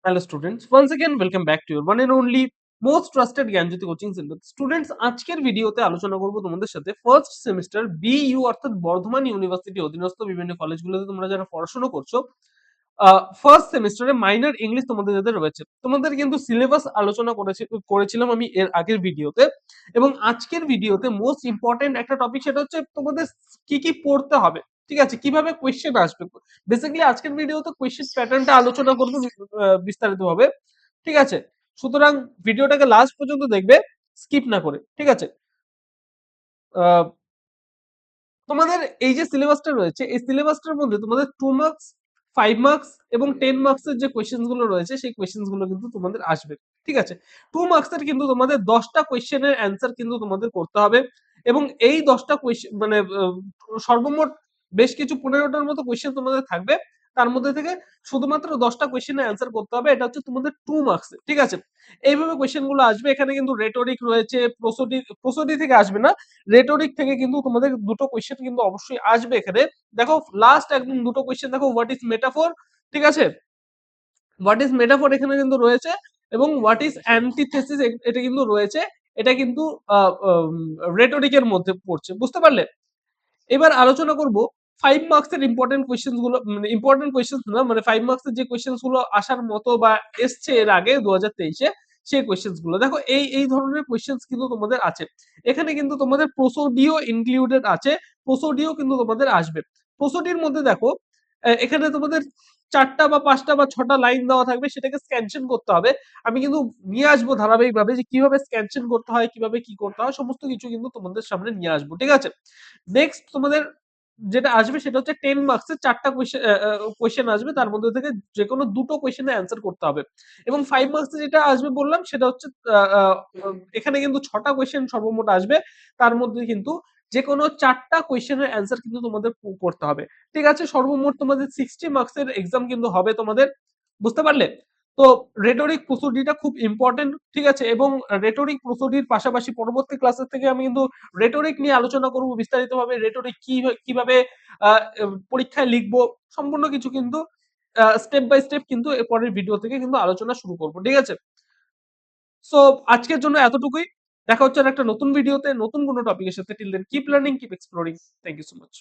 Hello students, once again welcome back to your one and only most trusted Gyanjyoti coaching centre. Students, আজকের ভিডিওতে আলোচনা করব তোমাদের সাথে ফার্স্ট সেমিস্টার বিইউ অর্থাৎ বর্ধমান ইউনিভার্সিটি অধীনস্থ বিভিন্ন কলেজগুলোতে তোমরা যারা পড়াশোনা করছো, ফার্স্ট সেমিস্টারে মাইনর ইংলিশ তোমাদের যাদের রয়েছে, তোমাদের কিন্তু সিলেবাস আলোচনা করেছিলাম আমি এর আগের ভিডিওতে। এবং আজকের ভিডিওতে মোস্ট ইম্পর্টেন্ট একটা টপিক, সেটা হচ্ছে তোমাদের কি কি পড়তে হবে, ঠিক আছে, কিভাবে কোয়েশ্চেন আসবে। বেসিক্যালি আজকের ভিডিওতে কোয়েশ্চেন প্যাটার্নটা আলোচনা করবো বিস্তারিতভাবে, ঠিক আছে। সুতরাং ভিডিওটাকে লাস্ট পর্যন্ত দেখবে, স্কিপ না করে, ঠিক আছে। আহ, তোমাদের এই যে সিলেবাসটা রয়েছে, এই সিলেবাসটার মধ্যে তোমাদের 2 মার্কস, 5 মার্কস এবং 10 মার্কসের যে কোয়েশ্চেন গুলো রয়েছে, সেই কোয়েশ্চেন গুলো কিন্তু তোমাদের আসবে, ঠিক আছে। 2 মার্কসের কিন্তু তোমাদের 10টা কোয়েশ্চেনের অ্যান্সার কিন্তু তোমাদের করতে হবে। এবং এই 10টা কোয়েশ্চেন মানে সর্বমোট বেশ কিছু 15টার মতো কোয়েশ্চেন তোমাদের থাকবে। তার মধ্যে থেকে শুধুমাত্র 10টা কোয়েশ্চেনের অ্যান্সার করতে হবে, এটা হচ্ছে তোমাদের 2 মার্কস, ঠিক আছে। এইভাবে কোয়েশ্চেন গুলো আসবে। এখানে কিন্তু রেটরিক রয়েছে, প্রসোডি থেকে আসবে না, রেটরিক থেকে কিন্তু তোমাদের দুটো কোয়েশ্চেন কিন্তু অবশ্যই আসবে এখানে। দেখো লাস্ট একদম দুটো কোয়েশ্চেন দেখো, হোয়াট ইজ মেটাফোর, ঠিক আছে, হোয়াট ইজ মেটাফোর এখানে কিন্তু রয়েছে, এবং হোয়াট ইজ অ্যান্টিথেসিস এটা কিন্তু রয়েছে। এটা কিন্তু রেটরিকের মধ্যে পড়ছে, বুঝতে পারলে। এবার আলোচনা করব 5 মার্কসের ইম্পর্টেন্ট কোয়েশ্চেন গুলো, মানে ইম্পর্টেন্ট কোয়েশ্চেন না, মানে 5 মার্কসের যে কোয়েশ্চেন গুলো আসার মতো বা এসছে এর আগে 2023-এ, সেই কোয়েশ্চেন গুলো দেখো। এই এই ধরনের কোয়েশ্চেন কিন্তু তোমাদের আছে এখানে, কিন্তু তোমাদের প্রোসোডিও ইনক্লুডেড আছে, প্রোসোডিও কিন্তু তোমাদের আসবে। প্রোসোডির মধ্যে দেখো, এখানে তোমাদের 4টা বা 5টা বা 6টা লাইন দেওয়া থাকবে, সেটাকে স্ক্যানশন করতে হবে। আমি কিন্তু নিয়ে আসবো ধারাবাহিকভাবে যে কিভাবে স্ক্যানশন করতে হয়, কিভাবে কি করতে হয়, সমস্ত কিছু কিন্তু তোমাদের সামনে নিয়ে আসবো, ঠিক আছে। নেক্সট তোমাদের যেটা আসবে সেটা হচ্ছে 10 মার্কসের 4টা কোয়েশ্চেন আসবে, তার মধ্যে থেকে যে কোনো দুটো কোয়েশ্চেনের অ্যান্সার করতে হবে। এবং 5 মার্কসে যেটা আসবে বললাম, সেটা হচ্ছে এখানে কিন্তু 6টা কোয়েশ্চেন সর্বমোট আসবে, তার মধ্যে কিন্তু যে কোনো 4টা কোয়েশ্চেনের অ্যান্সার কিন্তু তোমাদের করতে হবে, ঠিক আছে। সর্বমোট তোমাদের 60 মার্কসের এক্সাম কিন্তু হবে তোমাদের, বুঝতে পারলে। তো রেটরিক প্রসিডিটা খুব ইম্পর্টেন্ট, ঠিক আছে। এবং রেটরিক প্রসিডির পাশাপাশি পরবর্তী ক্লাসের থেকে আমি কিন্তু রেটরিক নিয়ে আলোচনা করব বিস্তারিতভাবে, রেটরিক কিভাবে পরীক্ষায় লিখবো, সম্পূর্ণ কিছু কিন্তু স্টেপ বাই স্টেপ কিন্তু পরের ভিডিও থেকে কিন্তু আলোচনা শুরু করব, ঠিক আছে। সো আজকের জন্য এতটুকুই। দেখা হচ্ছে আর একটা নতুন ভিডিওতে নতুন কোনো টপিকের সাথে। Till then keep learning, keep exploring. Thank you so much.